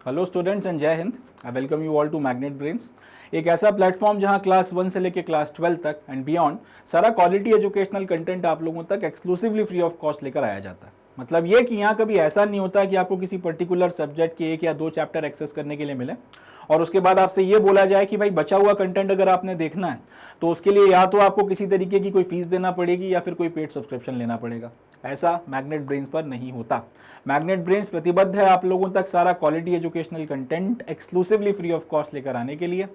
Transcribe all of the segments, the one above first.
Hello students and Jai Hind. I welcome you all to magnet brains, एक ऐसा platform जहां class 1 से लेकर क्लास 12 तक एंड बियॉन्ड सारा क्वालिटी एजुकेशनल कंटेंट आप लोगों तक एक्सक्लूसिवली फ्री ऑफ कॉस्ट लेकर आया जाता है। मतलब ये कि यहाँ कभी ऐसा नहीं होता कि आपको किसी पर्टिकुलर सब्जेक्ट के 1 या 2 चैप्टर एक्सेस करने के लिए मिले और उसके बाद आपसे ये बोला जाए कि भाई बचा हुआ कंटेंट अगर आपने देखना है तो उसके लिए या तो आपको किसी तरीके की कोई फीस देना पड़ेगी या फिर कोई पेड सब्सक्रिप्शन लेना पड़ेगा। ऐसा मैग्नेट ब्रेन्स पर नहीं होता। मैग्नेट ब्रेन्स प्रतिबद्ध है आप लोगों तक सारा quality educational content exclusively free of cost लेकर आने के लिए,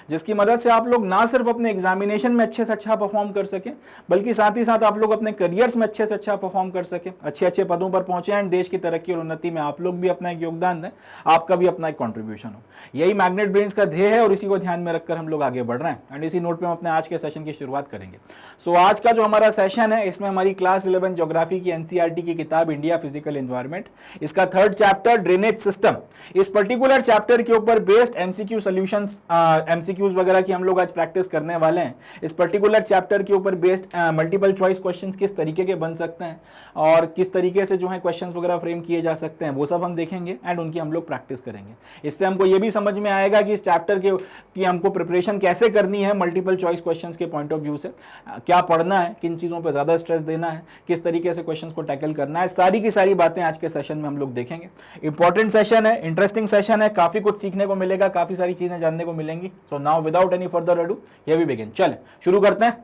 जिसकी मदद से आप लोग ना सिर्फ अपने एग्जामिनेशन में अच्छे से अच्छा परफॉर्म कर सकें बल्कि साथ ही साथ आप लोग अपने करियर्स में अच्छे से अच्छा परफॉर्म कर सकें, अच्छे अच्छे पदों पर पहुंचे एंड देश की तरक्की और उन्नति में आप लोग भी अपना एक योगदान दें, आपका भी अपना एक कंट्रीब्यूशन हो। यही मैग्नेट ब्रेन्स का ध्येय है और इसी को ध्यान में रखकर हम लोग आगे बढ़ रहे हैं एंड इसी नोट पर हम अपने आज के सेशन की शुरुआत करेंगे। सो आज का जो हमारा सेशन है इसमें हमारी क्लास 11 ज्योग्राफी की एनसीईआरटी की किताब इंडिया फिजिकल एनवायरनमेंट, इसका 3rd चैप्टर ड्रेनेज सिस्टम, इस पर्टिकुलर चैप्टर के ऊपर बेस्ड एमसीक्यू सॉल्यूशंस, एमसीक्यूज वगैरह की हम लोग आज प्रैक्टिस करने वाले हैं। इस पर्टिकुलर चैप्टर के ऊपर बेस्ड मल्टीपल चॉइस क्वेश्चंस किस तरीके के बन सकते हैं और किस तरीके से जो है क्वेश्चंस वगैरह फ्रेम किए जा सकते हैं वो सब हम देखेंगे एंड उनकी हम लोग प्रैक्टिस करेंगे। इससे हमको ये भी समझ में आएगा कि इस चैप्टर के की हमको प्रिपरेशन कैसे करनी है मल्टीपल चॉइस क्वेश्चंस के पॉइंट ऑफ व्यू से, क्या पढ़ना है, किन चीज़ों पर ज़्यादा स्ट्रेस देना है, किस तरीके से क्वेश्चंस को टैकल करना है, सारी की सारी बातें आज के सेशन में हम लोग देखेंगे। इंपॉर्टेंट सेशन है, इंटरेस्टिंग सेशन है, काफ़ी कुछ सीखने को मिलेगा, काफ़ी सारी चीज़ें जानने को मिलेंगी। So now without any further ado ये भी बिगिन। चलें शुरू करते हैं।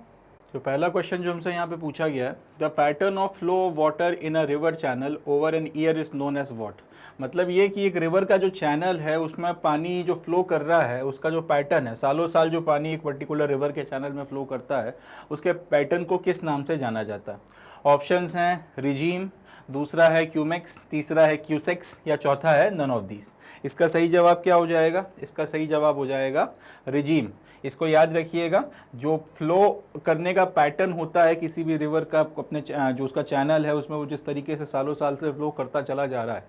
तो पहला क्वेश्चन जो हमसे यहाँ पे पूछा गया है, the pattern of flow of water in a river channel over an year is known as what. मतलब ये कि एक रिवर का जो चैनल है उसमें पानी जो फ्लो कर रहा है उसका जो पैटर्न है, सालों साल जो पानी एक पर्टिकुलर रिवर के चैनल में फ्लो करता है उसके पैटर्न को किस नाम से जाना जाता है। ऑप्शंस हैं रिजीम, दूसरा है क्यूमेक्स, तीसरा है क्यूसेक्स या चौथा है नन ऑफ दीज। इसका सही जवाब क्या हो जाएगा? इसका सही जवाब हो जाएगा रिजीम। इसको याद रखिएगा, जो फ्लो करने का पैटर्न होता है किसी भी रिवर का, अपने जो उसका चैनल है उसमें वो जिस तरीके से सालों साल से फ्लो करता चला जा रहा है,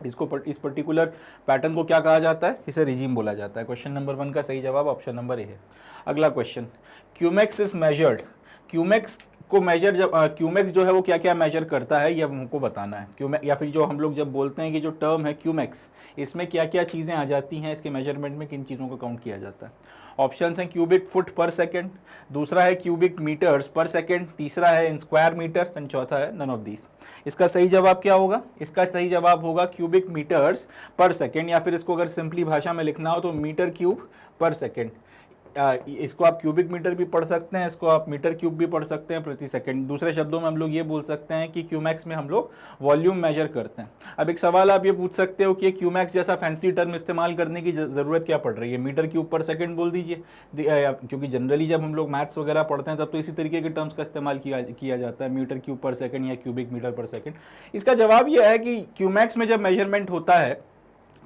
इस पर्टिकुलर पैटर्न को क्या कहा जाता है? इसे रिजीम बोला जाता है। क्वेश्चन नंबर 1 का सही जवाब ऑप्शन नंबर ए है। अगला question, cumecs is measured. Cumecs को मेजर, जब क्यूमेक्स जो है वो क्या क्या मेजर करता है ये हमको बताना है। क्यूमेक्स या फिर जो हम लोग जब बोलते हैं कि जो टर्म है क्यूमेक्स, इसमें क्या क्या चीज़ें आ जाती हैं, इसके मेजरमेंट में किन चीज़ों को काउंट किया जाता है। ऑप्शंस हैं क्यूबिक फुट पर सेकेंड, दूसरा है क्यूबिक मीटर्स पर सेकेंड, तीसरा है इन स्क्वायर मीटर्स एंड चौथा है नन ऑफ दीज। इसका सही जवाब क्या होगा? इसका सही जवाब होगा क्यूबिक मीटर्स पर सेकेंड, या फिर इसको अगर सिंपली भाषा में लिखना हो तो मीटर क्यूब पर सेकेंड। इसको आप क्यूबिक मीटर भी पढ़ सकते हैं, इसको आप मीटर क्यूब भी पढ़ सकते हैं प्रति सेकंड। दूसरे शब्दों में हम लोग ये बोल सकते हैं कि क्यूमैक्स में हम लोग वॉल्यूम मेजर करते हैं। अब एक सवाल आप ये पूछ सकते हो कि क्यूमैक्स जैसा फैंसी टर्म इस्तेमाल करने की ज़रूरत क्या पड़ रही है? मीटर क्यूब पर सेकंड बोल दीजिए, क्योंकि जनरली जब हम लोग मैथ्स वगैरह पढ़ते हैं तब तो इसी तरीके के टर्म्स का इस्तेमाल किया जाता है, मीटर क्यूब पर सेकंड या क्यूबिक मीटर पर सेकंड। इसका जवाब यह है कि क्यूमैक्स में जब मेजरमेंट होता है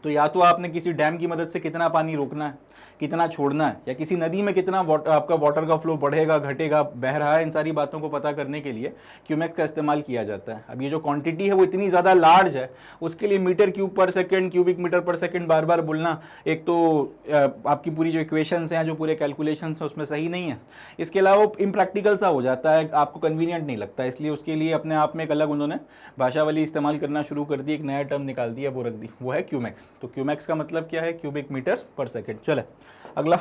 तो या तो आपने किसी डैम की मदद से कितना पानी रोकना है, कितना छोड़ना है, या किसी नदी में कितना आपका वाटर का फ्लो बढ़ेगा, घटेगा, बह रहा है, इन सारी बातों को पता करने के लिए क्यूमेक्स का इस्तेमाल किया जाता है। अब ये जो क्वांटिटी है वो इतनी ज़्यादा लार्ज है, उसके लिए मीटर क्यूब पर सेकंड, क्यूबिक मीटर पर सेकंड बार बार बोलना, एक तो आपकी पूरी जो इक्वेशंस हैं, जो पूरे कैलकुलेशंस हैं उसमें सही नहीं है। इसके अलावा वो इम्प्रैक्टिकल सा हो जाता है, आपको कन्वीनियंट नहीं लगता, इसलिए उसके लिए अपने आप में एक अलग उन्होंने भाषावली इस्तेमाल करना शुरू कर दी, एक नया टर्म निकाल दिया, वो रख दी, वो है क्यूमेक्स। तो क्यूमेक्स का मतलब क्या है? क्यूबिक मीटर्स पर सेकंड। चले अगला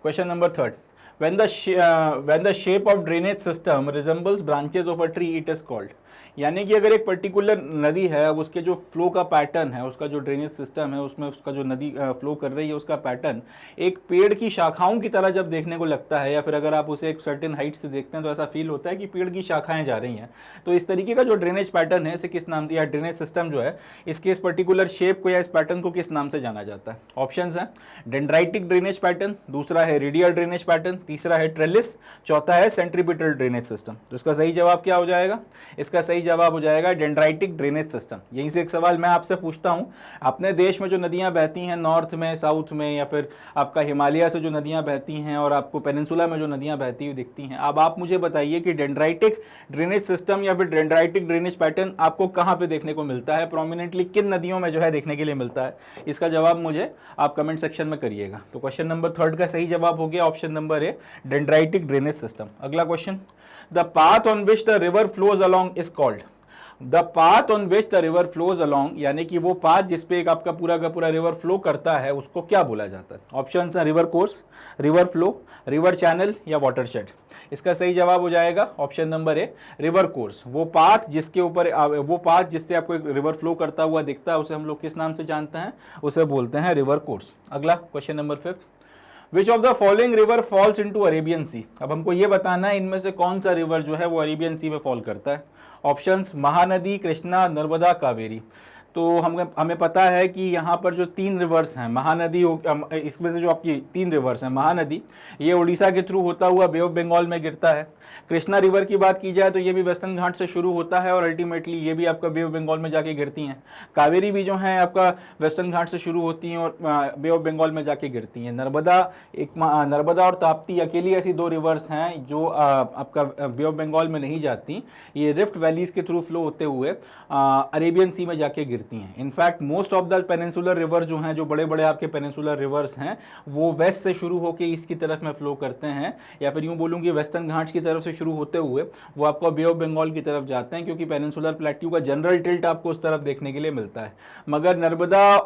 question number 3, when the shape of drainage system resembles branches of a tree it is called। यानी कि अगर एक पर्टिकुलर नदी है, अब उसके जो फ्लो का पैटर्न है, उसका जो ड्रेनेज सिस्टम है उसमें उसका जो नदी फ्लो कर रही है उसका पैटर्न एक पेड़ की शाखाओं की तरह जब देखने को लगता है, या फिर अगर आप उसे एक सर्टेन हाइट से देखते हैं तो ऐसा फील होता है कि पेड़ की शाखाएं जा रही हैं, तो इस तरीके का जो ड्रेनेज पैटर्न है इसे किस नाम से, या ड्रेनेज सिस्टम जो है इसके इस पर्टिकुलर शेप को या इस पैटर्न को किस नाम से जाना जाता है। ऑप्शंस हैं डेंड्राइटिक ड्रेनेज पैटर्न, दूसरा है रेडियल ड्रेनेज पैटर्न, तीसरा है ट्रेलिस, चौथा है सेंट्रीपिटल ड्रेनेज सिस्टम। तो इसका सही जवाब क्या हो जाएगा? इसका सही जवाब हो जाएगा डेंड्राइटिक ड्रेनेज सिस्टम। यहीं से एक सवाल मैं आपसे पूछता हूं, अपने देश में जो नदियां बहती हैं नॉर्थ में, साउथ में, या फिर आपका हिमालय से जो नदियां बहती हैं और आपको पेनिनसुला में जो नदियां बहती हुई दिखती हैं, अब आप मुझे बताइए कि डेंड्राइटिक ड्रेनेज सिस्टम या फिर डेंड्राइटिक ड्रेनेज पैटर्न आपको कहां पे देखने को मिलता है, प्रोमिनेंटली किन नदियों में जो है देखने के लिए मिलता है? इसका जवाब मुझे आप कमेंट सेक्शन में करिएगा। तो क्वेश्चन नंबर 3 का सही जवाब हो गया option number A, dendritic drainage system. अगला question, the path on which the river flows along is called. The path on which the river flows along, यानी कि वो पाथ जिसपे एक आपका पूरा का पूरा रिवर फ्लो करता है उसको क्या बोला जाता है? ऑप्शन है river course, river flow, river channel या वाटरशेड। इसका सही जवाब हो जाएगा ऑप्शन नंबर ए, रिवर कोर्स। वो पाथ जिसके ऊपर वो पाथ जिससे आपको एक रिवर फ्लो करता हुआ दिखता है उसे हम लोग किस नाम से जानते हैं? उसे बोलते हैं रिवर कोर्स। अगला question number 5, which of the following river falls into Arabian sea. अब हमको ये बताना है इनमें से कौन सा रिवर जो है वो अरेबियन सी में फॉल करता है। ऑप्शंस महानदी, कृष्णा, नर्मदा, कावेरी। तो हमें पता है कि यहाँ पर जो 3 रिवर्स हैं, महानदी इसमें से जो आपकी 3 रिवर्स हैं, महानदी ये उड़ीसा के थ्रू होता हुआ बे ऑफ बंगाल में गिरता है। कृष्णा रिवर की बात की जाए तो ये भी वेस्टर्न घाट से शुरू होता है और अल्टीमेटली ये भी आपका बे ऑफ बंगाल में जाके गिरती हैं। कावेरी भी जो है आपका वेस्टर्न घाट से शुरू होती हैं और बे ऑफ बंगाल में जाके गिरती हैं। नर्मदा और ताप्ती अकेली ऐसी 2 रिवर्स हैं जो आपका बे ऑफ बंगाल में नहीं जाती, ये रिफ्ट वैलीज के थ्रू फ्लो होते हुए अरेबियन सी में जाके गिरती हैं। In fact most of the peninsular river जो हैं, जो बड़े बड़े आपके पेनिनसुलर रिवर्स हैं, वो वेस्ट से शुरू होकर ईस्ट की तरफ में फ्लो करते हैं, या फिर यूँ बोलूँ कि वेस्टर्न घाट्स की तरफ से शुरू होते हुए वो आपको बे ऑफ बंगाल की तरफ जाते हैं, क्योंकि पेनिनसुलर प्लेट्यू का जनरल टिल्ट आपको उस तरफ देखने के लिए मिलता है। मगर नर्मदा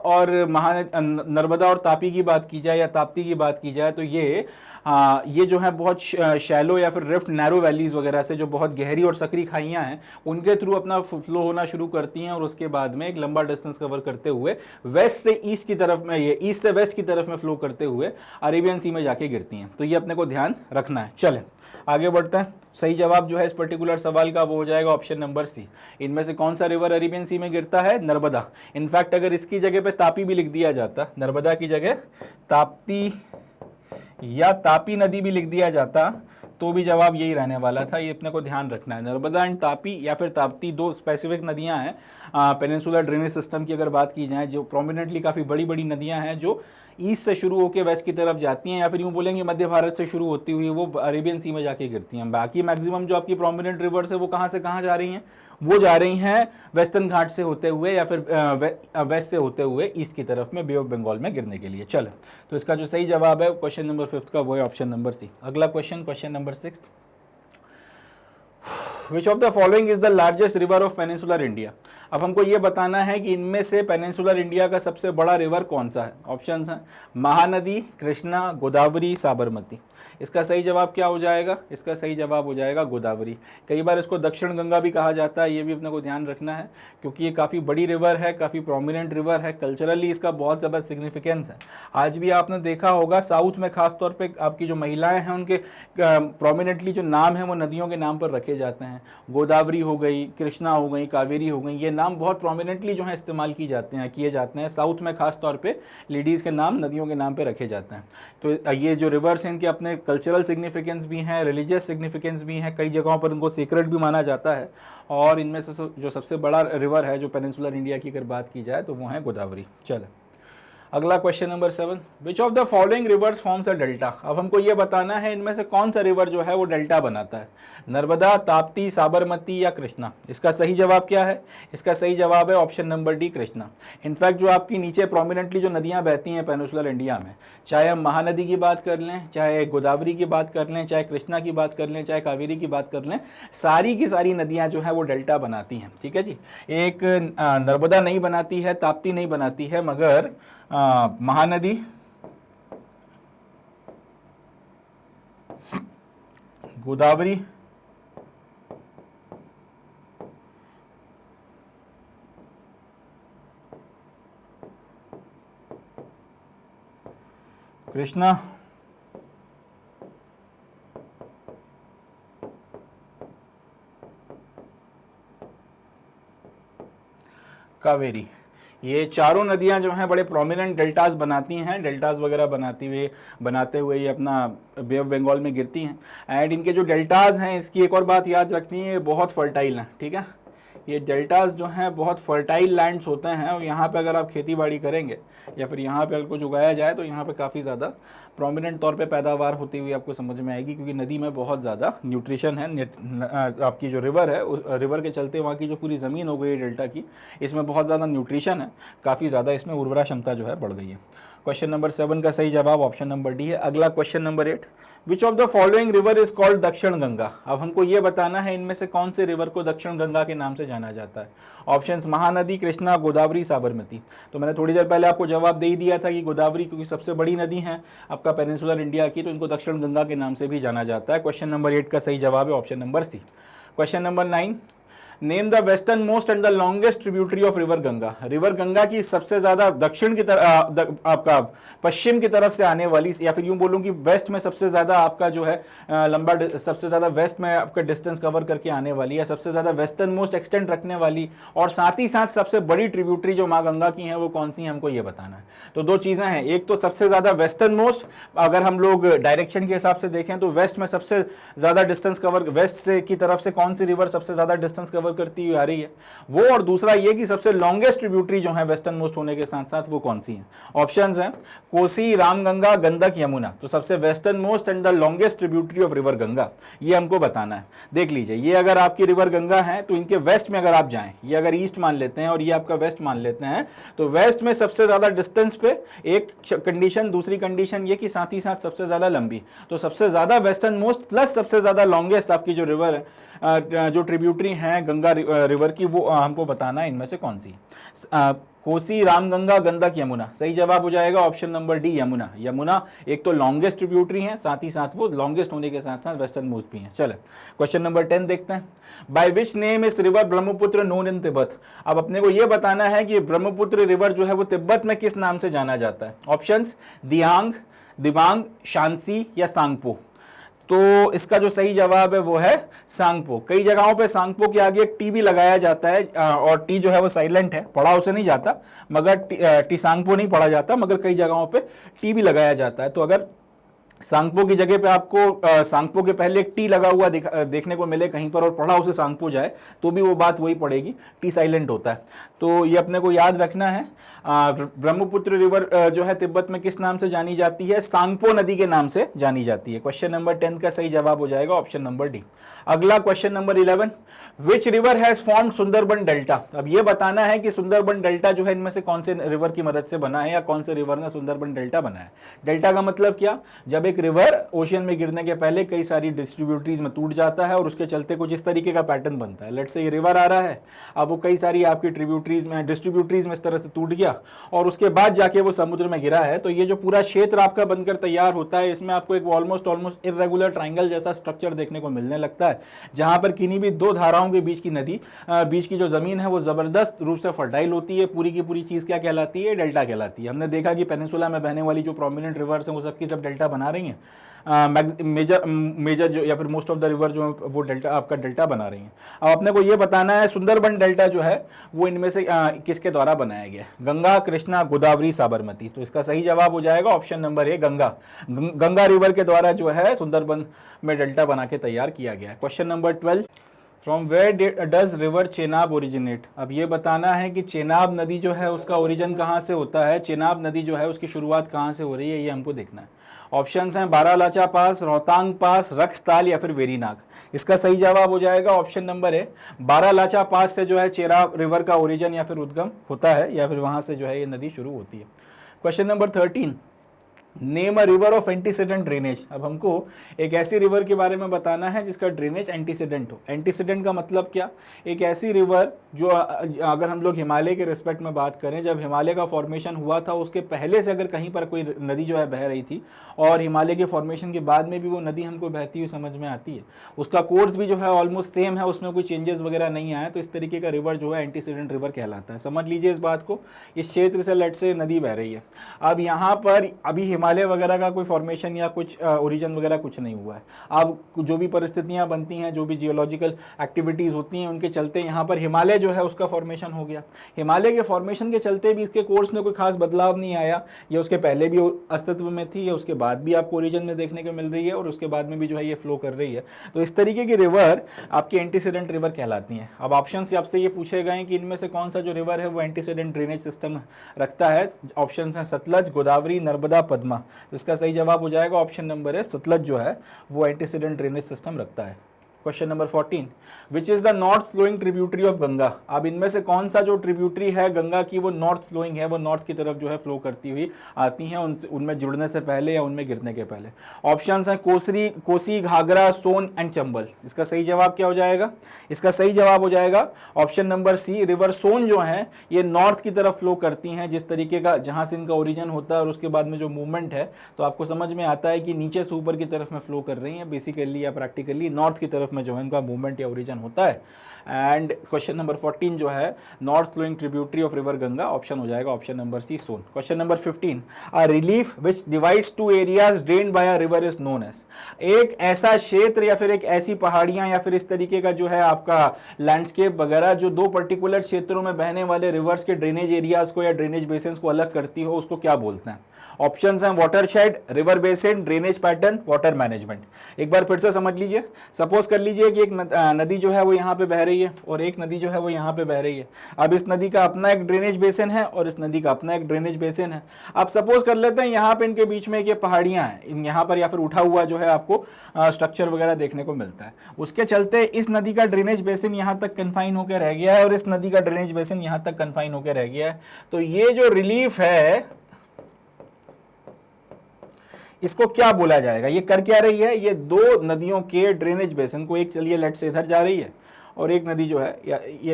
और तापी की बात की जाए या ताप्ती की बात की जाए तो ये जो है बहुत शैलो या फिर रिफ्ट नैरो वैलीज वगैरह से, जो बहुत गहरी और सकरी खाइयां हैं, उनके थ्रू अपना फ्लो होना शुरू करती हैं और उसके बाद में एक लंबा डिस्टेंस कवर करते हुए वेस्ट से ईस्ट की तरफ में, ये ईस्ट से वेस्ट की तरफ में फ्लो करते हुए अरेबियन सी में जाके गिरती हैं। तो ये अपने को ध्यान रखना है। चलें आगे बढ़ते हैं। सही जवाब जो है इस पर्टिकुलर सवाल का वो हो जाएगा ऑप्शन नंबर सी। इनमें से कौन सा रिवर अरेबियन सी में गिरता है? नर्मदा। इनफैक्ट अगर इसकी जगह पे तापी भी लिख दिया जाता, नर्मदा की जगह ताप्ती या तापी नदी भी लिख दिया जाता तो भी जवाब यही रहने वाला था। ये अपने को ध्यान रखना है। नर्मदा एंड तापी या फिर ताप्ती 2 स्पेसिफिक नदियां हैं पेनिनसुलर ड्रेनेज सिस्टम की अगर बात की जाए, जो प्रोमिनेंटली काफ़ी बड़ी बड़ी नदियां हैं जो ईस्ट से शुरू होकर वेस्ट की तरफ जाती हैं, या फिर यूँ बोलेंगे मध्य भारत से शुरू होती हुई वो अरेबियन सी में जाके गिरती हैं। बाकी मैक्सिमम जो आपकी प्रोमिनेंट रिवर्स है वो कहाँ से कहाँ जा रही हैं? वो जा रही हैं वेस्टर्न घाट से होते हुए या फिर वेस्ट से होते हुए ईस्ट की तरफ में बे ऑफ बंगाल में गिरने के लिए। चलो, तो इसका जो सही जवाब है क्वेश्चन नंबर 5 का वो है ऑप्शन नंबर सी। अगला question number 6, which of the following is the largest river of peninsular India. अब हमको ये बताना है कि इनमें से पेनिनसुलर इंडिया का सबसे बड़ा रिवर कौन सा है। ऑप्शंस हैं महानदी, कृष्णा, गोदावरी, साबरमती। इसका सही जवाब क्या हो जाएगा? इसका सही जवाब हो जाएगा गोदावरी। कई बार इसको दक्षिण गंगा भी कहा जाता है, ये भी अपने को ध्यान रखना है, क्योंकि ये काफ़ी बड़ी रिवर है, काफ़ी प्रोमिनेंट रिवर है। कल्चरली इसका बहुत ज़्यादा सिग्निफिकेंस है। आज भी आपने देखा होगा साउथ में खास तौर पे आपकी जो महिलाएं हैं उनके प्रोमिनेंटली जो नाम है वो नदियों के नाम पर रखे जाते हैं। गोदावरी हो गई, कृष्णा हो गई, कावेरी हो गई, ये नाम बहुत प्रोमिनेंटली जो है इस्तेमाल किए जाते हैं। साउथ में खास तौर पे लेडीज़ के नाम नदियों के नाम पे रखे जाते हैं। तो ये जो रिवर्स हैं इनके अपने कल्चरल सिग्निफिकेंस भी हैं, रिलीजियस सिग्निफिकेंस भी हैं, कई जगहों पर इनको सीक्रेट भी माना जाता है। और इनमें से जो सबसे बड़ा रिवर है जो पेनिनसुलर इंडिया की अगर बात की जाए तो वो है गोदावरी। चलो अगला question number 7, which of the following reverse forms a delta. अब हमको ये बताना है इनमें से कौन सा रिवर जो है वो डेल्टा बनाता है। नर्मदा, ताप्ती, साबरमती या कृष्णा। इसका सही जवाब क्या है? इसका सही जवाब है option number D, Krishna. In fact जो आपकी नीचे प्रोमिनेंटली जो नदियां बहती हैं पेनिनसुलर इंडिया में, चाहे हम महानदी की बात कर लें, चाहे गोदावरी की बात कर लें, चाहे कृष्णा की बात कर लें, चाहे कावेरी की बात कर लें, सारी की सारी नदियां जो है वो डेल्टा बनाती हैं। ठीक है जी। एक नर्मदा नहीं बनाती है, ताप्ती नहीं बनाती है, मगर महानदी, गोदावरी, कृष्णा, कावेरी, ये चारों नदियां जो हैं बड़े प्रोमिनेंट डेल्टास बनाती हैं। डेल्टास वगैरह बनाते हुए ये अपना बे ऑफ बंगाल में गिरती हैं। एंड इनके जो डेल्टास हैं, इसकी एक और बात याद रखनी है, ये बहुत फर्टाइल हैं। ठीक है, ये डेल्टास जो हैं बहुत फर्टाइल लैंड्स होते हैं और यहाँ पे अगर आप खेती बाड़ी करेंगे या फिर यहाँ पे अगर कुछ उगाया जाए तो यहाँ पे काफ़ी ज़्यादा प्रोमिनेंट तौर पे पैदावार होती हुई आपको समझ में आएगी, क्योंकि नदी में बहुत ज़्यादा न्यूट्रिशन है। आपकी जो रिवर है उस रिवर के चलते वहाँ की जो पूरी ज़मीन हो गई है डेल्टा की, इसमें बहुत ज़्यादा न्यूट्रिशन है, काफ़ी ज़्यादा इसमें उर्वरा क्षमता जो है बढ़ गई है। क्वेश्चन नंबर 7 का सही जवाब ऑप्शन नंबर डी है। अगला question number 8, which of the following river is called दक्षिण गंगा। अब हमको ये बताना है इनमें से कौन से रिवर को दक्षिण गंगा के नाम से जाना जाता है। ऑप्शंस महानदी, कृष्णा, गोदावरी, साबरमती। तो मैंने थोड़ी देर पहले आपको जवाब दे ही दिया था कि गोदावरी क्योंकि सबसे बड़ी नदी है आपका पेनिनसुलर इंडिया की, तो इनको दक्षिण गंगा के नाम से भी जाना जाता है। क्वेश्चन नंबर 8 का सही जवाब है option number C. Question number 9, name the westernmost and the longest tributary of river Ganga. River Ganga की सबसे ज्यादा दक्षिण की तरफ आपका पश्चिम की तरफ से आने वाली, या फिर यूं बोलूं कि वेस्ट में सबसे ज्यादा आपका जो है लंबा, सबसे ज्यादा वेस्ट में आपका डिस्टेंस कवर करके आने वाली, या सबसे ज्यादा वेस्टर्न मोस्ट एक्सटेंड रखने वाली, और साथ ही साथ सबसे बड़ी ट्रिब्यूटरी जो माँ गंगा की है वो कौन सी है, हमको ये बताना है। तो दो चीजें हैं, एक तो सबसे ज्यादा वेस्टर्न मोस्ट, अगर हम लोग डायरेक्शन के हिसाब से देखें तो वेस्ट में सबसे ज्यादा डिस्टेंस कवर, वेस्ट से की तरफ से कौन सी रिवर सबसे ज्यादा डिस्टेंस कवर करती हुई आ रही है वो, और दूसरा ये कि सबसे लॉन्गेस्ट ट्रिब्यूटरी जो है वेस्टर्न मोस्ट होने के साथ साथ वो कौन सी है। ऑप्शंस हैं कोसी, रामगंगा, गंडक, यमुना। तो सबसे western most and the longest tributary of river Ganga ये हमको बताना है। देख लीजिए, ये अगर आपकी रिवर गंगा है तो इनके वेस्ट में अगर आप जाएं, ये अगर ईस्ट मान लेते हैं और ये आपका वेस्ट मान लेते हैं, तो वेस्ट में सबसे ज्यादा डिस्टेंस पे एक कंडीशन, दूसरी कंडीशन ये कि साथ ही साथ सबसे ज्यादा लंबी। तो सबसे ज्यादा वेस्टर्न मोस्ट प्लस सबसे ज्यादा लॉन्गेस्ट आपकी जो रिवर है, जो ट्रिब्यूटरी है गंगा रिवर की, वो हमको बताना है इनमें से कौन सी। कोसी, रामगंगा, गंडक, यमुना। सही जवाब हो जाएगा option number D, Yamuna. Yamuna एक तो लॉन्गेस्ट ट्रिब्यूटरी है, साथ ही साथ वो लॉन्गेस्ट होने के साथ साथ वेस्टर्न मोस्ट भी है। चले क्वेश्चन नंबर 10 देखते हैं। बाय विच नेम इस river Brahmaputra known in Tibet. अब अपने को ये बताना है कि ब्रह्मपुत्र रिवर जो है वो तिब्बत में किस नाम से जाना जाता है। ऑप्शंस दियांग, दिबांग, शांसी या सांगपो। तो इसका जो सही जवाब है वो है सांगपो। कई जगहों पे सांगपो के आगे एक टी भी लगाया जाता है, और टी जो है वो साइलेंट है, पढ़ा उसे नहीं जाता, मगर टी सांगपो नहीं पढ़ा जाता, मगर कई जगहों पे टी भी लगाया जाता है। तो अगर सांगपो की जगह पे आपको सांगपो के पहले एक टी लगा हुआ देखने को मिले कहीं पर और पढ़ा उसे सांगपो जाए, तो भी वो बात वही पड़ेगी, टी साइलेंट होता है। तो ये अपने को याद रखना है। ब्रह्मपुत्र रिवर जो है तिब्बत में किस नाम से जानी जाती है, सांगपो नदी के नाम से जानी जाती है। क्वेश्चन नंबर 10 का सही जवाब हो जाएगा ऑप्शन नंबर डी। अगला question number 11, which river has formed Sundarban delta. अब ये बताना है कि सुंदरबन डेल्टा जो है इनमें से कौन से रिवर की मदद से बना है, या कौन से रिवर ने सुंदरबन डेल्टा बनाया है। डेल्टा का मतलब क्या, जब एक रिवर ओशियन में गिरने के पहले कई सारी डिस्ट्रीब्यूटरीज में टूट जाता है और उसके चलते कुछ इस तरीके का पैटर्न बनता है। लेट्स से ये रिवर आ रहा है, अब वो कई सारी आपकी ट्रिब्यूटरीज में, डिस्ट्रीब्यूटरीज में इस तरह से टूट गया और उसके बाद जाके वो समुद्र में गिरा है। तो ये जो पूरा क्षेत्र आपका बनकर तैयार होता है, इसमें आपको एक ऑलमोस्ट इर्रेगुलर ट्राइंगल जैसा स्ट्रक्चर देखने को मिलने लगता है, जहां पर किन्हीं भी दो धाराओं के बीच की नदी, बीच की जो जमीन है वो जबरदस्त रूप से फर्टाइल होती है। पूरी की पूरी चीज क्या कहलाती है, डेल्टा कहलाती है। हमने देखा कि पेनिनसुला में बहने वाली जो प्रोमिनेंट रिवर्स हैं वो सबकी सब डेल्टा बना रही हैं। मेजर जो या फिर मोस्ट ऑफ द रिवर जो है वो डेल्टा, आपका डेल्टा बना रही हैं। अब अपने को ये बताना है सुंदरबन डेल्टा जो है वो इनमें से किसके द्वारा बनाया गया, गंगा, कृष्णा, गोदावरी, साबरमती। तो इसका सही जवाब हो जाएगा ऑप्शन नंबर ए, गंगा। गंगा रिवर के द्वारा जो है सुंदरबन में डेल्टा बना के तैयार किया गया है। Question number 12, from where does river Chenab originate. अब ये बताना है कि चेनाब नदी जो है उसका ओरिजिन कहाँ से होता है, चेनाब नदी जो है उसकी शुरुआत कहाँ से हो रही है, ये हमको देखना है। ऑप्शंस हैं बारालाचा पास, रोहतांग पास, रक्सताल या फिर वेरीनाग। इसका सही जवाब हो जाएगा ऑप्शन नंबर ए, बारालाचा पास से जो है चेनाब रिवर का ओरिजिन या फिर उद्गम होता है, या फिर वहां से जो है ये नदी शुरू होती है। Question number 13, name a river of antecedent drainage. अब हमको एक ऐसी रिवर के बारे में बताना है जिसका ड्रेनेज एंटीसीडेंट हो। एंटीसीडेंट का मतलब क्या, एक ऐसी रिवर जो अगर हम लोग हिमालय के रिस्पेक्ट में बात करें, जब हिमालय का फॉर्मेशन हुआ था उसके पहले से अगर कहीं पर कोई नदी जो है बह रही थी और हिमालय के फॉर्मेशन के बाद में भी वो नदी हमको बहती हुई समझ में आती है, उसका कोर्स भी जो है ऑलमोस्ट सेम है, उसमें कोई चेंजेस वगैरह नहीं आए, तो इस तरीके का रिवर जो है एंटीसीडेंट रिवर कहलाता है। समझ लीजिए इस बात को, इस क्षेत्र से लेट से नदी बह रही है, अब यहाँ पर अभी हिमालय वगैरह का कोई फॉर्मेशन या कुछ ओरिजिन वगैरह कुछ नहीं हुआ है। अब जो भी परिस्थितियां बनती हैं, जो भी जियोलॉजिकल एक्टिविटीज़ होती हैं, उनके चलते यहाँ पर हिमालय जो है उसका फॉर्मेशन हो गया। हिमालय के फॉर्मेशन के चलते भी इसके कोर्स में कोई खास बदलाव नहीं आया, या उसके पहले भी अस्तित्व में थी, या उसके बाद भी आपको ओरिजिन में देखने को मिल रही है, और उसके बाद में भी जो है ये फ्लो कर रही है। तो इस तरीके की रिवर आपकी एंटीसीडेंट रिवर कहलाती हैं। अब ऑप्शन से आपसे ये पूछे गए कि इनमें से कौन सा जो रिवर है वो एंटीसीडेंट ड्रेनेज सिस्टम रखता है। ऑप्शन है सतलज, गोदावरी, नर्मदा, पद्मा। तो इसका सही जवाब हो जाएगा ऑप्शन नंबर है, सतलज जो है वो एंटीसीडेंट ड्रेनेज सिस्टम रखता है। Question number 14, which is the north flowing tributary of Ganga. अब इनमें से कौन सा जो ट्रिब्यूटरी है गंगा की वो नॉर्थ फ्लोइंग है, वो नॉर्थ की तरफ जो है फ्लो करती हुई आती हैं उनमें जुड़ने से पहले या उनमें गिरने के पहले। ऑप्शंस हैं कोसी, घाघरा, सोन एंड चंबल। इसका सही जवाब क्या हो जाएगा? इसका सही जवाब हो जाएगा ऑप्शन नंबर सी, रिवर सोन जो है ये नॉर्थ की तरफ फ्लो करती हैं, जिस तरीके का जहां से इनका ओरिजिन होता है और उसके बाद में जो मूवमेंट है तो आपको समझ में आता है कि नीचे से ऊपर की तरफ में फ्लो कर रही हैं, बेसिकली या प्रैक्टिकली नॉर्थ की तरफ में जो है इनका मूवमेंट या ओरिजिन होता है। एंड क्वेश्चन नंबर 14 जो है north flowing tributary of river Ganga, option हो जाएगा option number C, Son. Question number 15, a relief which divides two areas drained by a river is known as. एक ऐसा क्षेत्र या फिर एक ऐसी पहाड़ियां या फिर इस तरीके का जो है आपका लैंडस्केप वगैरह जो दो पर्टिकुलर क्षेत्रों में बहने वाले रिवर्स के ड्रेनेज एरियाज को या ड्रेनेज बेसिन्स को अलग करती हो, उसको क्या बोलते हैं? ऑप्शंस हैं watershed, river basin, drainage pattern, water management. एक बार फिर से समझ लीजिए, सपोज कर लीजिए कि एक नदी जो है वो यहाँ पे बह रही है और एक नदी जो है वो यहाँ पे बह रही है। अब इस नदी का अपना एक ड्रेनेज बेसिन है और इस नदी का अपना एक ड्रेनेज बेसिन है। अब सपोज कर लेते हैं यहाँ पे इनके बीच में एक ये पहाड़ियाँ हैं, यहाँ पर या फिर उठा हुआ जो है आपको स्ट्रक्चर वगैरह देखने को मिलता है। उसके चलते इस नदी का ड्रेनेज बेसिन यहाँ तक कन्फाइन होकर रह गया है और इस नदी का ड्रेनेज बेसिन यहाँ तक कन्फाइन होकर रह गया है। तो ये जो रिलीफ है इसको क्या बोला जाएगा? ये कर क्या रही है? ये दो नदियों के ड्रेनेज बेसिन को, एक चलिए लेट से इधर जा रही है और एक नदी जो है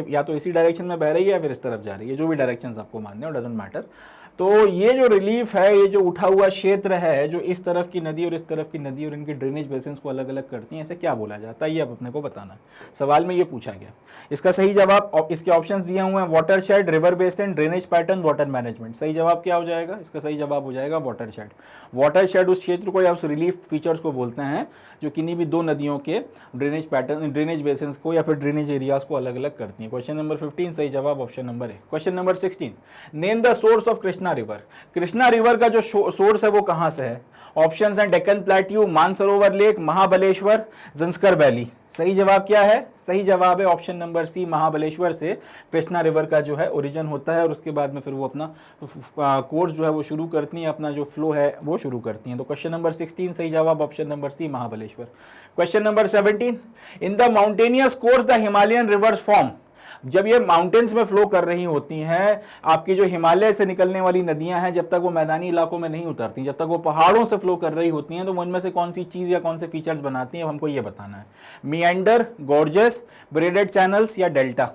या तो इसी डायरेक्शन में बह रही है या फिर इस तरफ जा रही है, जो भी डायरेक्शंस आपको मानने हो, डजंट मैटर। तो ये जो रिलीफ है, ये जो उठा हुआ क्षेत्र है जो इस तरफ की नदी और इस तरफ की नदी और इनके ड्रेनेज बेसिन्स को अलग अलग करती हैं, इसे क्या बोला जाता है? ये अब अपने को बताना। सवाल में ये पूछा गया। इसका सही जवाब, इसके ऑप्शन दिए हुए हैं watershed, river basin, drainage pattern, water management. सही जवाब क्या हो जाएगा? इसका सही जवाब हो जाएगा वाटरशेड। वाटरशेड उस क्षेत्र को या उस रिलीफ फीचर्स को बोलते हैं जो किन्हीं भी दो नदियों के ड्रेनेज पैटर्न, ड्रेनेज बेसिन्स को या फिर ड्रेनेज एरियाज को अलग अलग करती हैं। क्वेश्चन नंबर 15 सही जवाब option number A. Question number 16, name the source of Krishna river. Krishna river का जो सोर्स है वो कहां से है? ऑप्शंस हैं Deccan plateau, Mansarovar lake, Mahabaleshwar, Zanskar valley. सही जवाब क्या है? सही जवाब है ऑप्शन नंबर सी, महाबलेश्वर से कृष्णा रिवर का जो है ओरिजिन होता है और उसके बाद में फिर वो अपना कोर्स जो है वो शुरू करती हैं, अपना जो फ्लो है वो शुरू करती हैं। तो क्वेश्चन नंबर 16 सही जवाब option number C, Mahabaleshwar. Question number 17, in the mountainous course the Himalayan rivers form. जब ये माउंटेन्स में फ्लो कर रही होती हैं, आपकी जो हिमालय से निकलने वाली नदियां हैं, जब तक वो मैदानी इलाकों में नहीं उतरती, जब तक वो पहाड़ों से फ्लो कर रही होती हैं, तो उनमें से कौन सी चीज या कौन से फीचर्स बनाती हैं, हमको ये बताना है। मिएंडर, गॉर्जेस, ब्रेडेड चैनल्स या डेल्टा।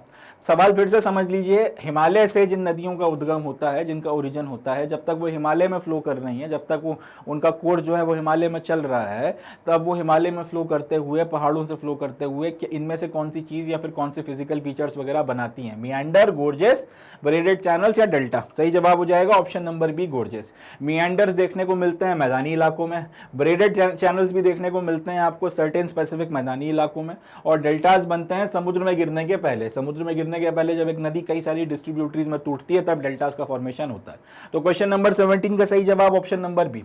सवाल फिर से समझ लीजिए, हिमालय से जिन नदियों का उद्गम होता है, जिनका ओरिजिन होता है, जब तक वो हिमालय में फ्लो कर रही हैं, जब तक वो उनका कोर्स जो है वो हिमालय में चल रहा है, तब वो हिमालय में फ्लो करते हुए, पहाड़ों से फ्लो करते हुए इनमें से कौन सी चीज़ या फिर कौन से फिजिकल फीचर्स वगैरह बनाती हैं? मिएंडर, गोर्जेस, ब्रेडेड चैनल्स या डेल्टा। सही जवाब हो जाएगा ऑप्शन नंबर बी, गोर्जेस। मिएंडर्स देखने को मिलते हैं मैदानी इलाकों में, ब्रेडेड चैनल्स भी देखने को मिलते हैं आपको सर्टेन स्पेसिफिक मैदानी इलाकों में, और डेल्टास बनते हैं समुद्र में गिरने के पहले। समुद्र में गिरने के पहले जब एक नदी कई सारी डिस्ट्रीब्यूटरीज में टूटती है तब डेल्टास का फॉर्मेशन होता है। तो क्वेश्चन नंबर 17 का सही जवाब option number B.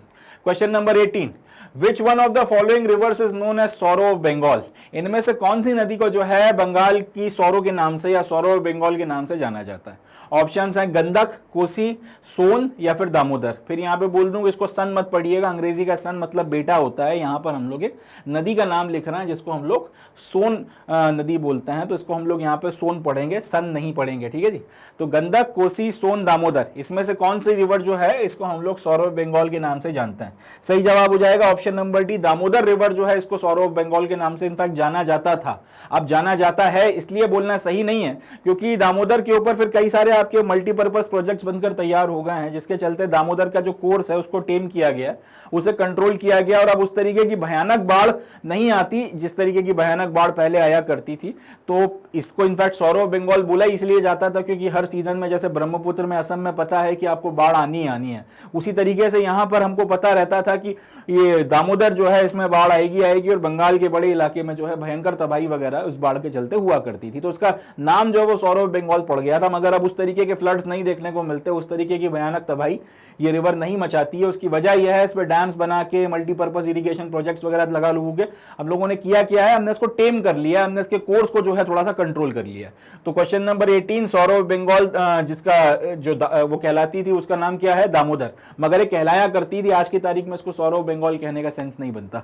Question number 18, which one of the following rivers is known as sorrow of Bengal. इनमें से कौन सी नदी को जो है बंगाल की सौरो के नाम से या सौरो ऑफ बंगाल के नाम से जाना जाता है? ऑप्शंस हैं गंडक, कोसी, सोन या फिर दामोदर। फिर यहाँ पे बोल दूं, इसको सन मत पढ़िएगा, अंग्रेजी का सन मतलब बेटा होता है। यहाँ पर हम लोग एक नदी का नाम लिख रहे हैं जिसको हम लोग सोन नदी बोलते हैं, तो इसको हम लोग यहाँ पे सोन पढ़ेंगे, सन नहीं पढ़ेंगे, ठीक है जी। तो गंडक, कोसी, सोन, दामोदर, इसमें से कौन सी रिवर जो है इसको हम लोग सौरो ऑफ बंगाल के नाम से जानते हैं? सही जवाब हो जाएगा option number D, Damodar river जो है इसको सौरो ऑफ बंगाल के नाम से इनफैक्ट जाना जाता था। अब जाना जाता है इसलिए बोलना सही नहीं है, क्योंकि दामोदर के ऊपर फिर कई सारे आपके मल्टीपर्पज प्रोजेक्ट्स बनकर तैयार हो गए हैं, जिसके चलते दामोदर का जो कोर्स है उसको टेम किया गया, उसे कंट्रोल किया गया, और अब उस तरीके की भयानक बाढ़ नहीं आती जिस तरीके की भयानक बाढ़ पहले आया करती थी। तो इसको इनफैक्ट सौरो ऑफ बंगाल बोला इसलिए जाता था क्योंकि हर सीजन में, जैसे ब्रह्मपुत्र में, असम में पता है कि आपको बाढ़ आनी है, उसी तरीके से यहाँ पर हमको पता रहता था कि ये दामोदर जो है इसमें बाढ़ आएगी, और बंगाल के बड़े इलाके में जो है भयंकर तबाही वगैरह उस बाढ़ के चलते हुआ करती थी। तो उसका नाम जो है वो सौरो ऑफ बंगाल पड़ गया था। मगर अब उस तरीके के फ्लड्स नहीं देखने को मिलते, उस तरीके की भयानक तबाही ये रिवर नहीं मचाती है। उसकी वजह यह है, इस पर डैम्स बना के मल्टीपर्पज इरिगेशन प्रोजेक्ट्स वगैरह लगा लोगे। अब लोगों ने किया है, हमने इसको टेम कर लिया, हमने इसके कोर्स को जो है थोड़ा सा कंट्रोल कर लिया। तो question number 18, sorrow of Bengal जिसका जो वो कहलाती थी उसका नाम क्या है? दामोदर। मगर ये कहलाया करती थी, आज की तारीख में इसको सौरो ऑफ बंगाल कहने का सेंस नहीं बनता।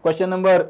Question number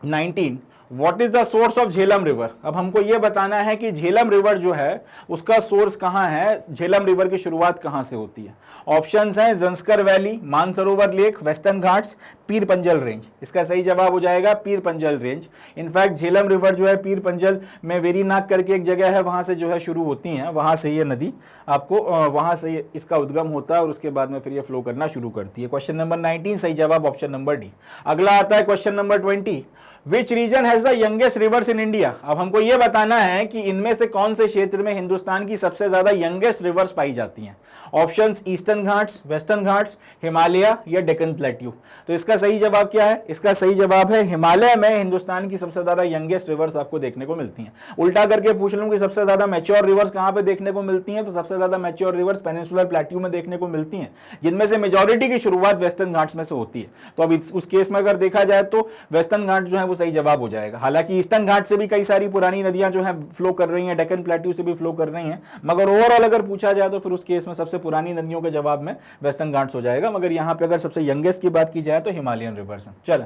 19, what is the source of Jhelum river. अब हमको यह बताना है कि झेलम रिवर जो है उसका सोर्स कहां है, झेलम रिवर की शुरुआत कहां से होती है। ऑप्शंस हैं Zanskar valley, Mansarovar lake, western Ghats, Pir Panjal range. इसका सही जवाब हो जाएगा Pir Panjal range. In fact Jhelum river जो है पीर पंजल में वेरीनाग करके एक जगह है, वहां से जो है शुरू होती है, वहां से ये नदी आपको वहां से इसका उद्गम होता है और उसके बाद में फिर ये फ्लो करना शुरू करती है। क्वेश्चन नंबर 19 सही जवाब ऑप्शन नंबर डी। अगला आता है question number 20, which region has the youngest reverse in India. अब हमको यह बताना है कि इनमें से कौन से क्षेत्र में हिंदुस्तान की सबसे ज्यादा यंगेस्ट रिवर्स पाई जाती हैं। Options eastern Ghats, western Ghats, Himalaya या डेक्कन प्लेट्यू। तो इसका सही जवाब क्या है, इसका सही जवाब है हिमालय में हिंदुस्तान की सबसे ज्यादा यंगेस्ट रिवर्स आपको देखने को मिलती हैं। उल्टा करके पूछ लूं कि सबसे ज्यादा मैच्योर रिवर्स कहां पे देखने को मिलती हैं, तो सबसे ज्यादा मैच्योर रिवर्स पेनिनसुलर प्लेट्यू में देखने को मिलती हैं, जिनमें से मेजॉरिटी की शुरुआत वेस्टर्न घाट्स में से होती है। तो अब उस केस में अगर देखा जाए तो वेस्टर्न घाट जो है वो सही जवाब हो जाएगा। हालांकि ईस्टर्न घाट से भी कई सारी पुरानी नदियां जो है फ्लो कर रही हैं, डेक्कन प्लेट्यू से भी फ्लो कर रही हैं, मगर ओवरऑल अगर पूछा जाए तो फिर उस केस में सबसे पुरानी नदियों के जवाब में वेस्टर्न घाट्स हो जाएगा। मगर यहां पे अगर सबसे यंगेस्ट की बात की जाए तो हिमालयन रिवर्स है। चल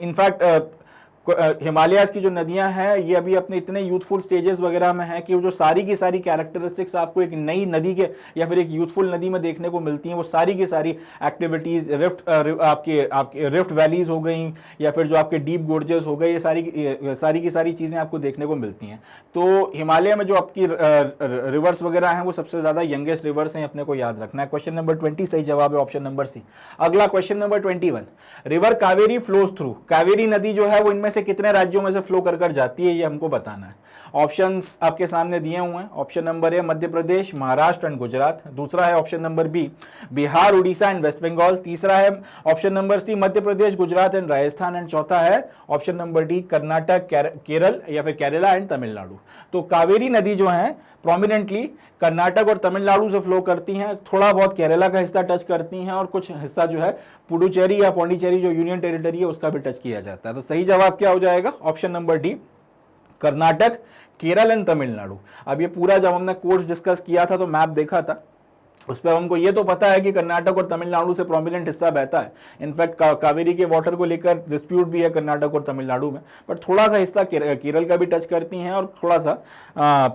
इनफैक्ट हिमालयाज की जो नदियां हैं ये अभी अपने इतने यूथफुल स्टेजेस वगैरह में हैं कि वो जो सारी की सारी कैरेक्टरिस्टिक्स आपको एक नई नदी के या फिर एक यूथफुल नदी में देखने को मिलती हैं, वो सारी की सारी एक्टिविटीज आपके रिफ्ट वैलीज हो गई या फिर जो आपके डीप गोर्जेस हो गए, ये सारी की सारी चीज़ें आपको देखने को मिलती हैं। तो हिमालय में जो आपकी रिवर्स वगैरह हैं वो सबसे ज़्यादा यंगेस्ट रिवर्स हैं, अपने को याद रखना है। क्वेश्चन नंबर 20 सही जवाब है ऑप्शन नंबर सी। अगला question number 21, river Kaveri flows through. Kaveri नदी जो है वो इनमें से कितने राज्यों में से फ्लो कर जाती है, ये हमको बताना है। ऑप्शंस आपके सामने दिए हुए हैं। Option number A Madhya Pradesh, Maharashtra and Gujarat. दूसरा है option number B Bihar, Orissa and west Bengal. तीसरा है option number C Madhya Pradesh, Gujarat and Rajasthan. And चौथा है option number D Karnataka, Kerala या फिर केरला एंड तमिलनाडु। तो कावेरी नदी जो है प्रोमिनेंटली कर्नाटक और तमिलनाडु से फ्लो करती हैं, थोड़ा बहुत केरला का हिस्सा टच करती हैं और कुछ हिस्सा जो है पुडुचेरी या पौंडीचेरी जो यूनियन टेरिटरी है उसका भी टच किया जाता है। तो सही जवाब क्या हो जाएगा, option number D Karnataka, Kerala and Tamil Nadu. अब ये पूरा जब हमने कोर्स डिस्कस किया था तो मैप देखा था, उस पर हमको ये तो पता है कि कर्नाटक और तमिलनाडु से प्रोमिनेंट हिस्सा बहता है। इनफैक्ट कावेरी के वाटर को लेकर डिस्प्यूट भी है कर्नाटक और तमिलनाडु में, बट थोड़ा सा हिस्सा केरल का भी टच करती हैं और थोड़ा सा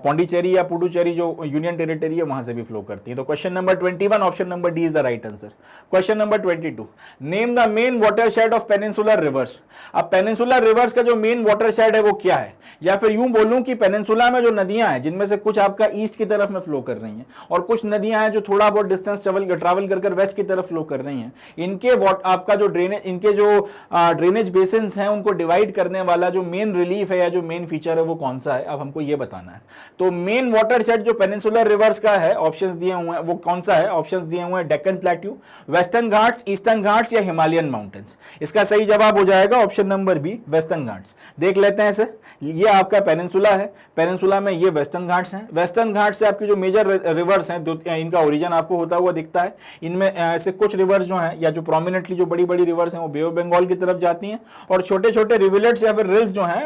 पौंडीचेरी या पुडुचेरी जो यूनियन टेरिटरी है वहां से भी फ्लो करती है। तो question number 21 option number D is the right answer. Question number 22, name the main watershed of peninsular reverse. अब पेनिनसुलर रिवर्स का जो मेन वाटरशेड है वो क्या है, या फिर यूं बोलूं कि पेनिनसुला में जो नदियां हैं जिनमें से कुछ आपका ईस्ट की तरफ में फ्लो कर रही हैं और कुछ नदियां हैं जो थोड़ा बहुत डिस्टेंस ट्रैवल कर वेस्ट की तरफ फ्लो कर रही हैं, इनके आपका जो ड्रेनेज, इनके जो ड्रेनेज बेसिन्स हैं उनको डिवाइड करने वाला जो मेन रिलीफ है या जो मेन फीचर है वो कौन सा है, अब हमको ये बताना है। तो मेन वाटरशेड जो पेनिनसुलर रिवर्स का है, ऑप्शंस दिए हुए हैं वो कौन सा है, ऑप्शंस दिए हुए हैं Deccan plateau, western Ghats, eastern Ghats या हिमालयन माउंटेन्स। इसका सही जवाब हो जाएगा option number B western Ghats. देख लेते हैं इसे, ये आपका पेनिनसुला है, पेनिनसुला में ये वेस्टर्न घाट्स हैं। वेस्टर्न घाट से आपकी जो मेजर रिवर्स हैं इनका ओरिजिन आपको होता हुआ दिखता है। इनमें ऐसे कुछ रिवर्स जो हैं या जो प्रोमिनेंटली जो बड़ी बड़ी रिवर्स हैं वो बे ऑफ बंगाल की तरफ जाती हैं और छोटे छोटे रिवलेट्स या फिर रिल्स जो हैं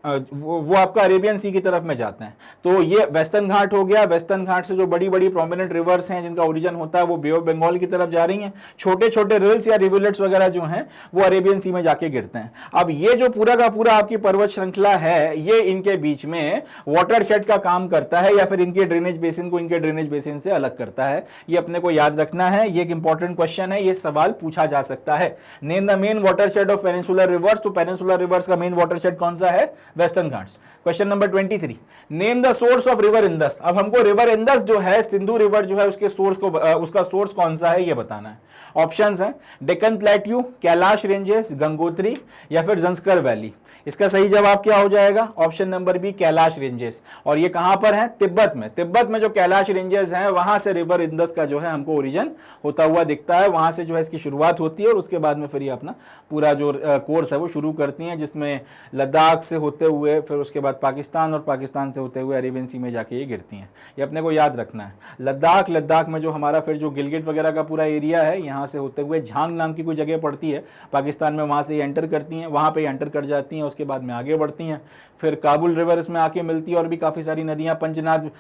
वो आपका अरेबियन सी की तरफ में जाते हैं। तो ये वेस्टर्न घाट हो गया। वेस्टर्न घाट से जो बड़ी बड़ी प्रोमिनेंट रिवर्स हैं जिनका ओरिजिन होता है वो बे ऑफ बंगाल की तरफ जा रही हैं। छोटे छोटे रिल्स या रिवलेट्स वगैरह जो हैं वो अरेबियन सी में जाके गिरते हैं। अब ये जो पूरा का पूरा आपकी पर्वत श्रृंखला है ये इनके बीच में वाटरशेड का काम करता है या फिर इनके ड्रेनेज बेसिन को इनके ड्रेनेज बेसिन से अलग करता है। ये अपने को याद रखना है, ये एक इंपॉर्टेंट क्वेश्चन है, ये सवाल पूछा जा सकता है। Name the main watershed of peninsular reverse. तो पेनिनसुलर रिवर्स का मेन वाटरशेड कौन सा है, western Ghats. Question number 23, name the source of river Indus. अब हमको रिवर इंदस जो है सिंधु रिवर जो है उसके सोर्स को उसका सोर्स कौन सा है ये बताना है। ऑप्शंस हैं डेक्कन प्लेट्यू, कैलाश रेंजेस, गंगोत्री या फिर जंस्कर वैली। इसका सही जवाब क्या हो जाएगा, option number B Kailash ranges. और ये कहां पर है, तिब्बत में। तिब्बत में जो कैलाश रेंजेस हैं वहां से रिवर इंदस का जो है हमको ओरिजिन होता हुआ दिखता है, वहां से जो है इसकी शुरुआत होती है और उसके बाद में फिर ये अपना पूरा जो कोर्स है वो शुरू करती हैं, जिसमें लद्दाख से होते हुए फिर उसके बाद पाकिस्तान और पाकिस्तान से होते हुए अरेबियन सी में जाके ये गिरती हैं। ये अपने को याद रखना है। लद्दाख में जो हमारा फिर जो गिलगिट वगैरह का पूरा एरिया है यहाँ से होते हुए झांग नाम की कोई जगह पड़ती है पाकिस्तान में, वहां से एंटर करती हैं, वहां पे एंटर कर जाती हैं। उसके बाद में आगे बढ़ती हैं, फिर काबुल रिवर इसमें आके मिलती है और भी काफ़ी सारी नदियाँ पंजनाद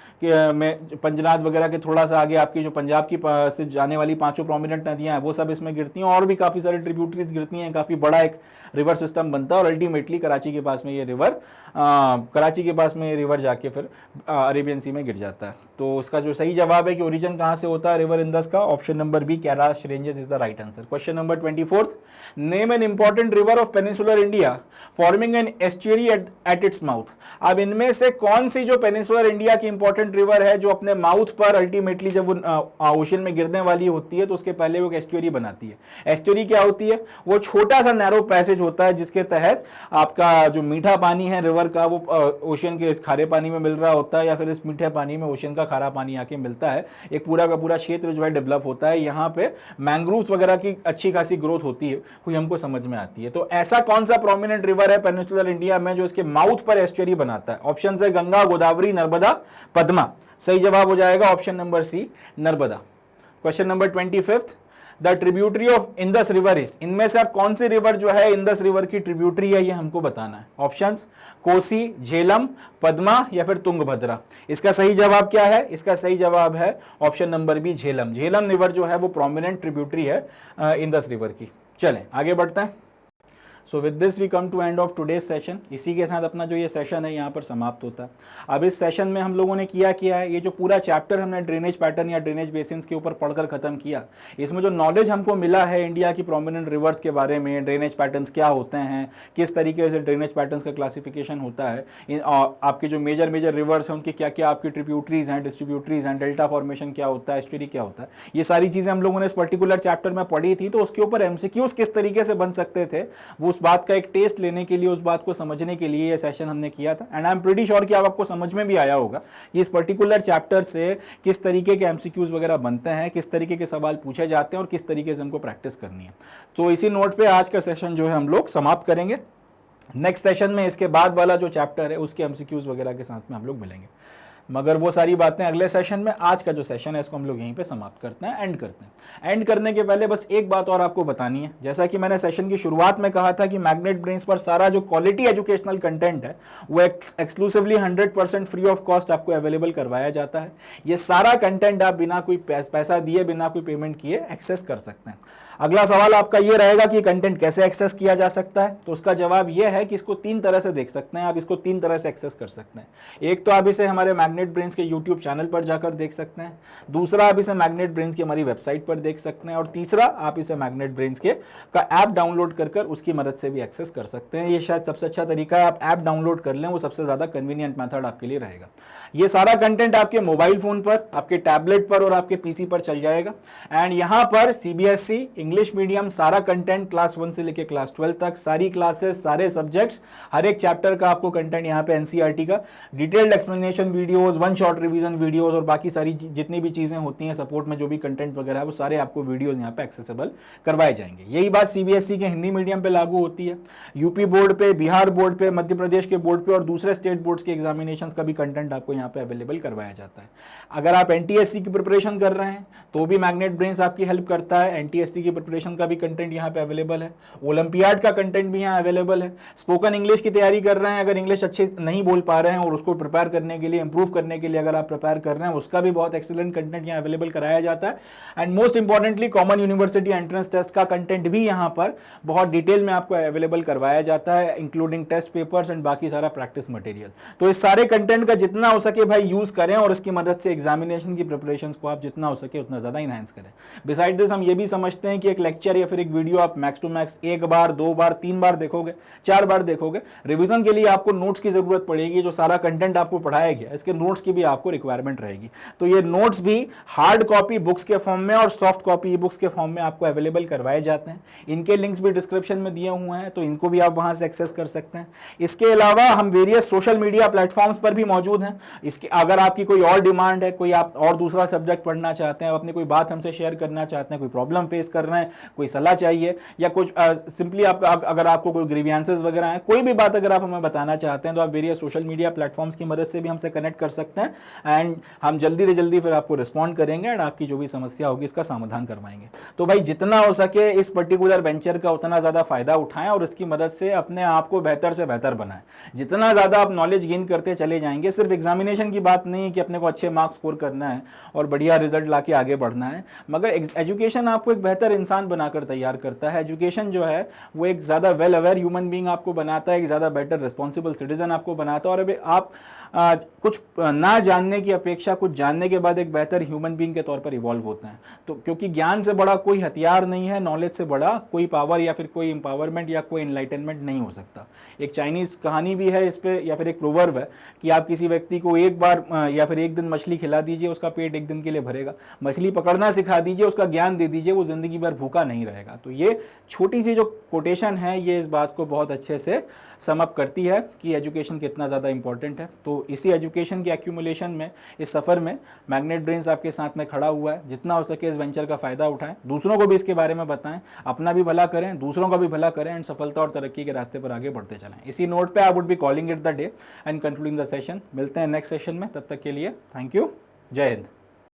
वगैरह के थोड़ा सा आगे आपकी जो पंजाब की से जाने वाली 5 प्रोमिनेंट नदियाँ हैं वो सब इसमें गिरती हैं, और भी काफ़ी सारी ट्रिब्यूटरीज गिरती हैं, काफ़ी बड़ा एक रिवर सिस्टम बनता है और अल्टीमेटली कराची के पास में ये रिवर जाके फिर अरेबियन सी में गिर जाता है। तो उसका जो सही जवाब है कि ओरिजिन कहाँ से होता है रिवर इंदस का, option number B Kailash ranges is the right answer. Question number 24, name an important river of peninsular India forming an estuary at its mouth. अब इनमें से कौन सी जो पेनिनसुलर इंडिया की इंपॉर्टेंट रिवर है जो अपने माउथ पर अल्टीमेटली जब वो ओशन में गिरने वाली होती है तो उसके पहले वो एक एस्चुअरी बनाती है। एस्चुअरी क्या होती है? वो छोटा सा नैरो पैसेज होता है जिसके तहत आपका जो मीठा पानी है रिवर का वो ओशन के खारे पानी में मिल रहा होता है, या फिर इस मीठे पानी में ओशन का खारा पानी आके मिलता है, एक पूरा का पूरा क्षेत्र जो है डेवलप होता है। यहाँ पे मैंग्रोव्स वगैरह की अच्छी खासी ग्रोथ होती है, हुई हमको समझ में आती है। तो ऐसा कौन सा प्रोमिनेंट रिवर है पेनिनसुलर इंडिया में जो इसके माउथ पर एस्चुअरी बनाता है? ऑप्शन है गंगा, गोदावरी, नर्मदा, पद्मा। सही जवाब हो जाएगा option number C, Narmada. Question number 25, the tributary of Indus river is, इनमें से आप कौन सी रिवर जो है इंदस रिवर की ट्रिब्यूटरी है ये हमको बताना है। ऑप्शंस कोसी, झेलम, पद्मा या फिर तुंगभद्रा। इसका सही जवाब क्या है? इसका सही जवाब है option number B, Jhelum. Jhelum river जो है वो प्रोमिनेंट ट्रिब्यूटरी है इंदस रिवर की। चलें आगे बढ़ते हैं। So with this we come to end of today's session. इसी के साथ अपना जो ये सेशन है यहाँ पर समाप्त होता है। अब इस सेशन में हम लोगों ने किया है, ये जो पूरा चैप्टर हमने ड्रेनेज पैटर्न या ड्रेनेज बेसिन्स के ऊपर पढ़कर खत्म किया, इसमें जो नॉलेज हमको मिला है इंडिया की प्रोमिनेंट रिवर्स के बारे में, ड्रेनेज पैटर्न्स क्या होते हैं, किस तरीके से ड्रेनेज पैटर्न्स का क्लासिफिकेशन होता है, आपके जो मेजर रिवर्स हैं उनकी क्या क्या आपकी ट्रिब्यूटरीज हैं, डिस्ट्रीब्यूटरीज हैं, डेल्टा फॉर्मेशन क्या होता है, एस्चुअरी क्या होता है, ये सारी चीज़ें हम लोगों ने इस पर्टिकुलर चैप्टर में पढ़ी थी। तो उसके ऊपर एमसीक्यूज किस तरीके से बन सकते थे वो उस बात का एक टेस्ट लेने के लिए, उस बात को समझने के लिए ये सेशन हमने किया था। And I am pretty sure कि आपको समझ में भी आया होगा कि इस पर्टिकुलर चैप्टर से किस तरीके के एमसीक्यूज वगैरह बनते हैं, किस तरीके के सवाल पूछे जाते हैं और किस तरीके से हमको प्रैक्टिस करनी है। तो इसी नोट पे आज का सेशन जो है हम लोग समाप्त करेंगे। नेक्स्ट सेशन में इसके बाद वाला जो चैप्टर है उसके एमसीक्यूज वगैरह के साथ में हम लोग मिलेंगे, मगर वो सारी बातें अगले सेशन में। आज का जो सेशन है इसको हम लोग यहीं पे समाप्त करते हैं, एंड करते हैं। एंड करने के पहले बस एक बात और आपको बतानी है। जैसा कि मैंने सेशन की शुरुआत में कहा था कि मैग्नेट ब्रेन्स पर सारा जो क्वालिटी एजुकेशनल कंटेंट है वो एक्सक्लूसिवली 100% फ्री ऑफ कॉस्ट आपको अवेलेबल करवाया जाता है। ये सारा कंटेंट आप बिना कोई पैसा दिए, बिना कोई पेमेंट किए एक्सेस कर सकते हैं। अगला सवाल आपका ये रहेगा कि कंटेंट कैसे एक्सेस किया जा सकता है, तो उसका जवाब ये है कि इसको 3 तरह से देख सकते हैं आप, इसको 3 तरह से एक्सेस कर सकते हैं। एक तो आप इसे हमारे मैग्नेट ब्रेन्स के यूट्यूब चैनल पर जाकर देख सकते हैं, दूसरा आप इसे मैग्नेट ब्रेन्स की हमारी वेबसाइट पर देख सकते हैं, और तीसरा आप इसे मैग्नेट ब्रेन्स के का ऐप डाउनलोड कर उसकी मदद से भी एक्सेस कर सकते हैं। ये शायद सबसे अच्छा तरीका है, आप ऐप डाउनलोड कर लें, वो सबसे ज़्यादा कन्वीनियंट मेथड आपके लिए रहेगा। ये सारा कंटेंट आपके मोबाइल फ़ोन पर, आपके टैबलेट पर और आपके पीसी पर चल जाएगा। एंड यहाँ पर सीबीएसई इंग्लिश मीडियम सारा कंटेंट क्लास 1 से लेकर क्लास 12 तक, सारी क्लासेस, सारे सब्जेक्ट्स, हर एक चैप्टर का आपको कंटेंट यहाँ पे एनसीईआरटी का detailed explanation videos, 1 shot revision videos और बाकी सारी जितनी भी चीज़ें होती हैं सपोर्ट में, जो भी कंटेंट वगैरह है वो सारे आपको वीडियोस यहाँ पे एक्सेसिबल करवाए जाएंगे। यही बात सीबीएसई के हिंदी मीडियम पे लागू होती है। यूपी बोर्ड पे, बिहार बोर्ड पे, मध्य प्रदेश के बोर्ड पे और दूसरे स्टेट बोर्ड्स के एग्जामिनेशंस का भी कंटेंट आपको यहाँ पे अवेलेबल करवाया जाता है। अगर आप एनटीएससी की प्रिपरेशन कर रहे हैं तो भी मैग्नेट ब्रेन्स आपकी हेल्प करता है। एनटीएससी की प्रिपरेशन का भी कंटेंट यहाँ पे अवेलेबल है, ओलंपियाड का कंटेंट भी यहाँ अवेलेबल है। स्पोकन इंग्लिश की तैयारी कर रहे हैं, अगर इंग्लिश अच्छे नहीं बोल पा रहे हैं और उसको प्रिपेयर करने के लिए, इंप्रूव करने के लिए अगर आप प्रिपेयर कर रहे हैं, उसका भी बहुत एक्सीलेंट कंटेंट यहाँ अवेलेबल कराया जाता है। And most importantly common university entrance test का कंटेंट भी यहाँ पर बहुत डिटेल में आपको अवेलेबल करवाया जाता है, इंक्लूडिंग टेस्ट पेपर्स एंड बाकी सारा प्रैक्टिस मटेरियल। तो इस सारे कंटेंट का जितना हो सके भाई यूज करें और इसकी मदद से एग्जामिनेशन की प्रिपरेशन को आप जितना हो सके उतना ज्यादा इनहांस करें। बिसाइड दिस हम ये भी समझते हैं कि एक लेक्चर या फिर एक वीडियो आप मैक्स टू मैक्स 1 बार, 2 बार, 3 बार देखोगे, 4 बार देखोगे, रिवीजन के लिए आपको नोट्स की जरूरत पड़ेगी। जो सारा कंटेंट आपको पढ़ाया गया इसके नोट्स की भी आपको रिक्वायरमेंट रहेगी। तो ये नोट्स भी हार्ड कॉपी बुक्स के फॉर्म में और सॉफ्ट कॉपी ई बुक्स के फॉर्म में आपको अवेलेबल करवाए जाते हैं। इनके लिंक्स भी डिस्क्रिप्शन में दिए हुए हैं, तो इनको भी आप वहां से एक्सेस कर सकते हैं। इसके अलावा हम वेरियस सोशल मीडिया प्लेटफॉर्म्स पर भी मौजूद हैं। इसके अगर आपकी कोई और डिमांड है, कोई आप और दूसरा सब्जेक्ट पढ़ना चाहते हैं, अपनी कोई बात हमसे शेयर करना चाहते हैं, कोई प्रॉब्लम फेस कर रहे रहे हैं, कोई सलाह चाहिए या कुछ सिंपली आपका अगर आपको कोई ग्रीवियंसेस वगैरह हैं, कोई भी बात अगर आप हमें बताना चाहते हैं तो आप वेरियस सोशल मीडिया प्लेटफॉर्म्स की मदद से भी हमसे कनेक्ट कर सकते हैं एंड हम जल्दी से जल्दी फिर आपको रिस्पॉन्ड करेंगे एंड आपकी जो भी समस्या होगी इसका समाधान करवाएंगे। तो भाई जितना हो सके इस पर्टिकुलर वेंचर का उतना ज़्यादा फायदा उठाएं और इसकी मदद से अपने आप को बेहतर से बेहतर बनाएं। जितना ज़्यादा आप नॉलेज गेन करते चले जाएंगे, सिर्फ एग्जामिनेशन की बात नहीं कि अपने को अच्छे मार्क्स स्कोर करना है और बढ़िया रिजल्ट लाके आगे बढ़ना है, मगर एजुकेशन आपको एक बेहतर इंसान बनाकर तैयार करता है। एजुकेशन जो है वो एक ज़्यादा वेल अवेयर ह्यूमन बीइंग आपको बनाता है, एक ज़्यादा बेटर रिस्पॉन्सिबल सिटीजन आपको बनाता है और अभी आप कुछ ना जानने की अपेक्षा कुछ जानने के बाद एक बेहतर ह्यूमन बीइंग के तौर पर इवॉल्व होते हैं। तो क्योंकि ज्ञान से बड़ा कोई हथियार नहीं है, नॉलेज से बड़ा कोई पावर या फिर कोई एम्पावरमेंट या कोई एनलाइटनमेंट नहीं हो सकता। एक चाइनीज कहानी भी है इस पे या फिर एक प्रोवर्ब है कि आप किसी व्यक्ति को एक बार या फिर एक दिन मछली खिला दीजिए, उसका पेट एक दिन के लिए भरेगा। मछली पकड़ना सिखा दीजिए, उसका ज्ञान दे दीजिए, वो जिंदगी भर भूखा नहीं रहेगा। तो ये छोटी सी जो कोटेशन है ये इस बात को बहुत अच्छे से समअप करती है कि एजुकेशन कितना ज़्यादा इंपॉर्टेंट है। तो इसी एजुकेशन के एक्यूमुलेशन में, इस सफ़र में मैग्नेट ब्रेन्स आपके साथ में खड़ा हुआ है। जितना हो सके इस वेंचर का फ़ायदा उठाएं, दूसरों को भी इसके बारे में बताएं, अपना भी भला करें, दूसरों का भी भला करें एंड सफलता और तरक्की के रास्ते पर आगे बढ़ते चलें। इसी नोट पे I would be calling it the day and concluding the session. मिलते हैं नेक्स्ट सेशन में, तब तक के लिए थैंक यू, जय हिंद।